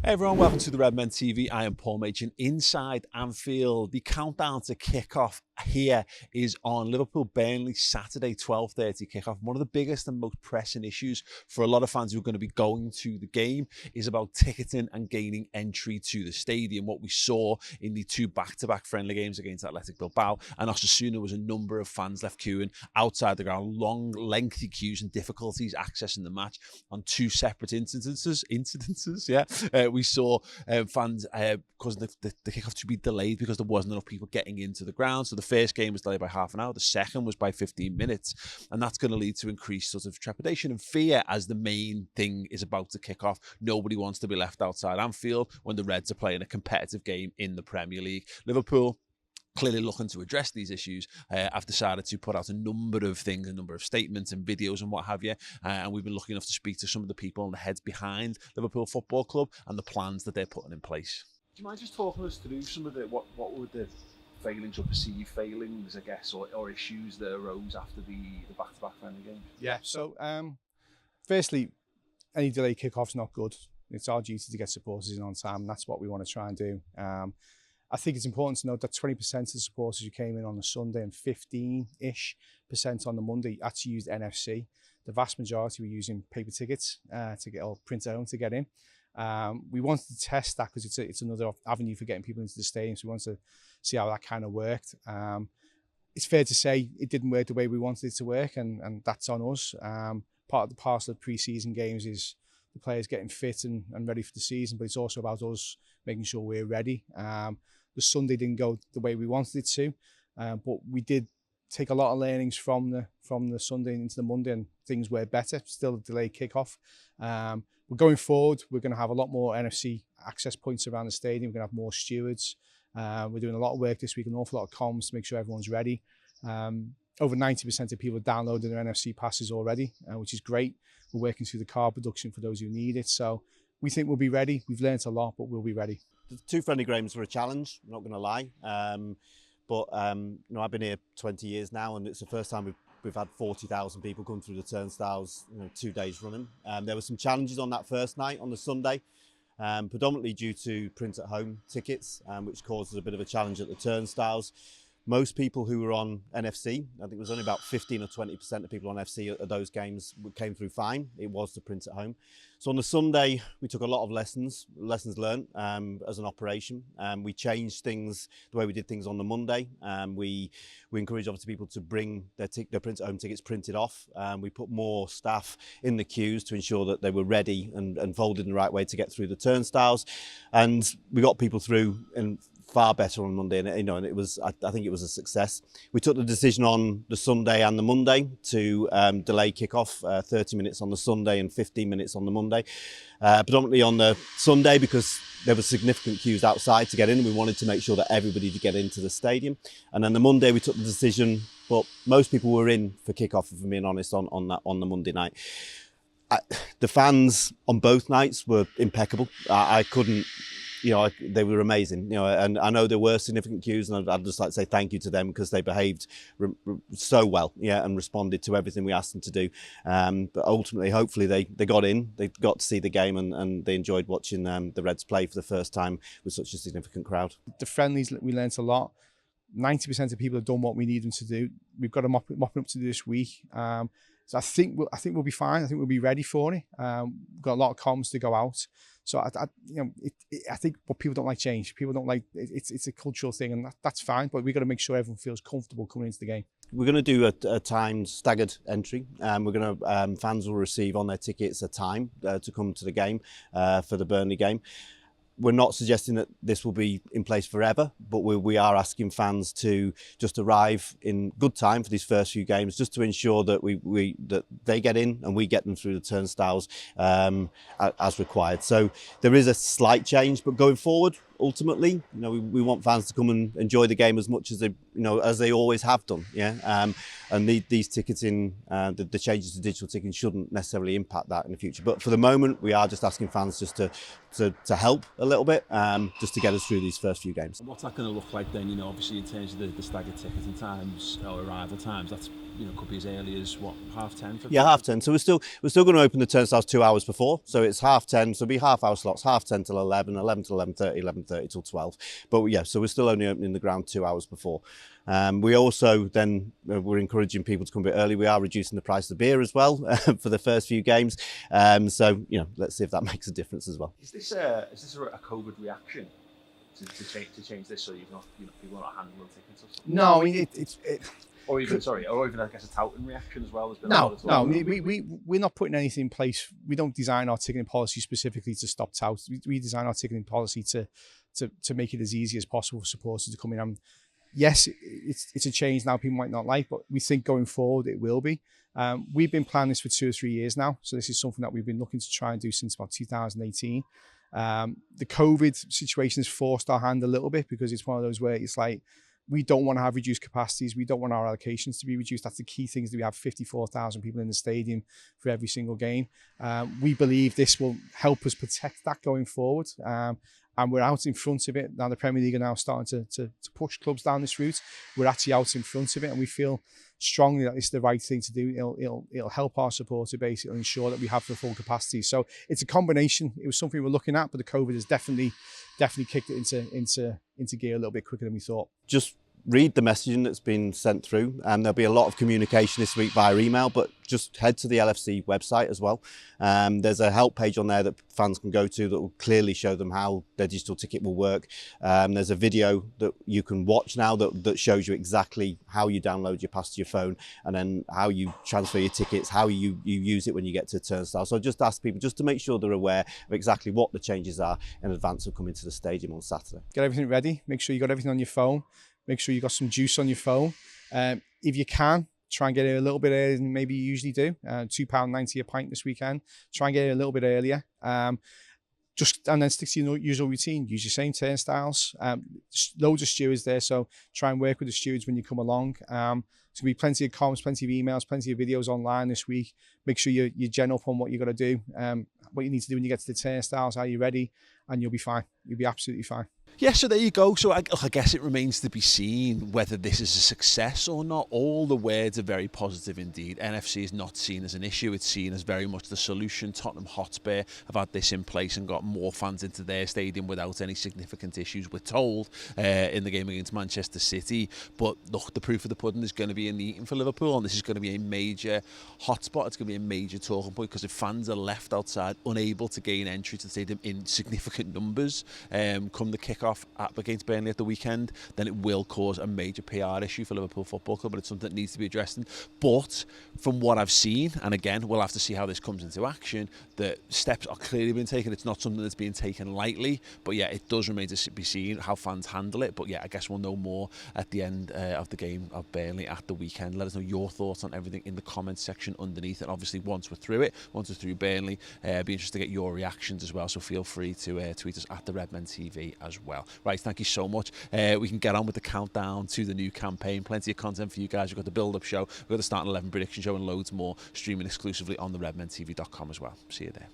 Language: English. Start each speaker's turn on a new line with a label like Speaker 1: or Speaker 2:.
Speaker 1: Hey everyone, welcome to the Redmen TV. I am Paul Machin inside Anfield. The countdown to kick-off here is on Liverpool-Burnley Saturday 12:30 kick-off. One of the biggest and most pressing issues for a lot of fans who are going to be going to the game is about ticketing and gaining entry to the stadium. What we saw in the two back-to-back friendly games against Athletic Bilbao and Osasuna was a number of fans left queuing outside the ground, long, lengthy queues and difficulties accessing the match on two separate incidences. We saw fans causing the kickoff to be delayed because there wasn't enough people getting into the ground. So the first game was delayed by half an hour. The second was by 15 minutes. And that's going to lead to increased sort of trepidation and fear as the main thing is about to kick off. Nobody wants to be left outside Anfield when the Reds are playing a competitive game in the Premier League. Liverpool, clearly looking to address these issues, I've decided to put out a number of things, a number of statements and videos and what have you. And we've been lucky enough to speak to some of the people and the heads behind Liverpool Football Club and the plans that they're putting in place.
Speaker 2: Do you mind just talking us through some of what were the failings or perceived failings, I guess, or issues that arose after the back-to-back friendly games?
Speaker 3: Yeah, so firstly, any delayed kick-off's not good. It's our duty to get supporters in on time, and that's what we want to try and do. I think it's important to note that 20% of the supporters who came in on the Sunday and 15-ish% on the Monday actually used NFC. The vast majority were using paper tickets to get or print home to get in. We wanted to test that because it's another avenue for getting people into the stadium. So we wanted to see how that kind of worked. It's fair to say it didn't work the way we wanted it to work, and that's on us. Part of the parcel of pre-season games is the players getting fit and ready for the season, but it's also about us making sure we're ready. The Sunday didn't go the way we wanted it to, but we did take a lot of learnings from the Sunday into the Monday, and things were better. Still a delayed kickoff. We're going forward. We're going to have a lot more NFC access points around the stadium. We're going to have more stewards. We're doing a lot of work this week, an awful lot of comms to make sure everyone's ready. Over 90% of people have downloaded their NFC passes already, which is great. We're working through the card production for those who need it. So we think we'll be ready. We've learnt a lot, but we'll be ready.
Speaker 4: The two friendly games were a challenge, I'm not going to lie. I've been here 20 years now, and it's the first time we've had 40,000 people come through the turnstiles, 2 days running. There were some challenges on that first night, on the Sunday, predominantly due to print-at-home tickets, which caused a bit of a challenge at the turnstiles. Most people who were on NFC, I think it was only about 15 or 20% of people on FC at those games came through fine. It was the print at home. So on the Sunday, we took a lot of lessons learned as an operation. We changed things, the way we did things on the Monday. We encouraged obviously people to bring their print at home tickets printed off. We put more staff in the queues to ensure that they were ready and folded in the right way to get through the turnstiles. And we got people through and far better on Monday, and it was. I think it was a success. We took the decision on the Sunday and the Monday to delay kick-off 30 minutes on the Sunday and 15 minutes on the Monday. Predominantly on the Sunday because there were significant queues outside to get in, and we wanted to make sure that everybody could get into the stadium. And then the Monday we took the decision, but most people were in for kick-off, if I'm being honest, on the Monday night. The fans on both nights were impeccable. I couldn't. They were amazing, and I know there were significant queues, and I'd just like to say thank you to them because they behaved so well, and responded to everything we asked them to do. But ultimately, hopefully they got in, they got to see the game, and they enjoyed watching the Reds play for the first time with such a significant crowd.
Speaker 3: The friendlies, we learnt a lot. 90% of people have done what we need them to do. We've got a mopping up to do this week. So I think we'll be fine. I think we'll be ready for it. We've got a lot of comms to go out. So I think what people don't like change. People don't like it's a cultural thing, and that's fine. But we've got to make sure everyone feels comfortable coming into the game.
Speaker 4: We're going to do a timed staggered entry. We're going to fans will receive on their tickets a time to come to the game for the Burnley game. We're not suggesting that this will be in place forever, but we are asking fans to just arrive in good time for these first few games, just to ensure that that they get in and we get them through the turnstiles as required. So there is a slight change, but going forward, ultimately, we want fans to come and enjoy the game as much as they always have done. And these ticketing, the changes to digital ticketing shouldn't necessarily impact that in the future. But for the moment, we are just asking fans just to help a little bit, just to get us through these first few games.
Speaker 1: What's that going to look like then? Obviously in terms of the staggered ticketing times or arrival times, that's
Speaker 2: could be as early as what, 10:30 for?
Speaker 4: Yeah, 10:30. So we're still going to open the turnstiles 2 hours before. So it's 10:30. So it'll be half-hour slots, 10:30 till 11, 11 till 11:30, 11:30 till 12. But yeah, so we're still only opening the ground 2 hours before. We also then we're encouraging people to come a bit early. We are reducing the price of the beer as well for the first few games. So let's see if that makes a difference as well.
Speaker 2: Is this a COVID reaction to change this, so people are not handling tickets or something?
Speaker 3: No, I mean it's.
Speaker 2: Or even I guess a touting reaction as well. There's been a
Speaker 3: No,
Speaker 2: lot of talk.
Speaker 3: we're not putting anything in place. We don't design our ticketing policy specifically to stop touts. We design our ticketing policy to make it as easy as possible for supporters to come in. Yes, it's a change now people might not like, but we think going forward it will be. We've been planning this for 2 or 3 years now, so this is something that we've been looking to try and do since about 2018. The COVID situation has forced our hand a little bit, because it's one of those where it's like, we don't want to have reduced capacities. We don't want our allocations to be reduced. That's the key thing, is that we have 54,000 people in the stadium for every single game. We believe this will help us protect that going forward. And we're out in front of it. Now the Premier League are now starting to push clubs down this route. We're actually out in front of it, and we feel strongly that it's the right thing to do. It'll help our supporter base. It'll ensure that we have the full capacity. So it's a combination. It was something we were looking at, but the COVID has definitely kicked it into gear a little bit quicker than we thought.
Speaker 4: Just read the messaging that's been sent through, and there'll be a lot of communication this week via email, but just head to the LFC website as well. There's a help page on there that fans can go to that will clearly show them how their digital ticket will work. There's a video that you can watch now that shows you exactly how you download your pass to your phone, and then how you transfer your tickets, how you use it when you get to the turnstile. So I just ask people just to make sure they're aware of exactly what the changes are in advance of coming to the stadium on Saturday.
Speaker 3: Get everything ready. Make sure you got everything on your phone. Make sure you got some juice on your phone. If you can, try and get it a little bit earlier than maybe you usually do. £2.90 a pint this weekend. Try and get it a little bit earlier. And then stick to your usual routine. Use your same turnstiles. Loads of stewards there, so try and work with the stewards when you come along. There's going to be plenty of comments, plenty of emails, plenty of videos online this week. Make sure you gen up on what you got to do, what you need to do when you get to the turnstiles. Are you ready? And you'll be fine. You'll be absolutely fine.
Speaker 1: Yeah, so there you go. So I guess it remains to be seen whether this is a success or not. All the words are very positive indeed. NFC is not seen as an issue. It's seen as very much the solution. Tottenham Hotspur have had this in place and got more fans into their stadium without any significant issues, we're told, in the game against Manchester City. But look, the proof of the pudding is going to be in the eating for Liverpool, and this is going to be a major hotspot. It's going to be a major talking point, because if fans are left outside, unable to gain entry to the stadium in significant numbers, come the kick-off up against Burnley at the weekend, then it will cause a major PR issue for Liverpool Football Club, but it's something that needs to be addressed. But from what I've seen, and again, we'll have to see how this comes into action, the steps are clearly being taken. It's not something that's being taken lightly, but yeah, it does remain to be seen how fans handle it. But yeah, I guess we'll know more at the end of the game of Burnley at the weekend. Let us know your thoughts on everything in the comments section underneath, and obviously once we're through it, once we're through Burnley, be interested to get your reactions as well, so feel free to tweet us at the Redmen TV as well. Right, thank you so much. We can get on with the countdown to the new campaign. Plenty of content for you guys. We've got the build-up show, we've got the Starting 11 prediction show, and loads more streaming exclusively on the redmentv.com as well. See you there.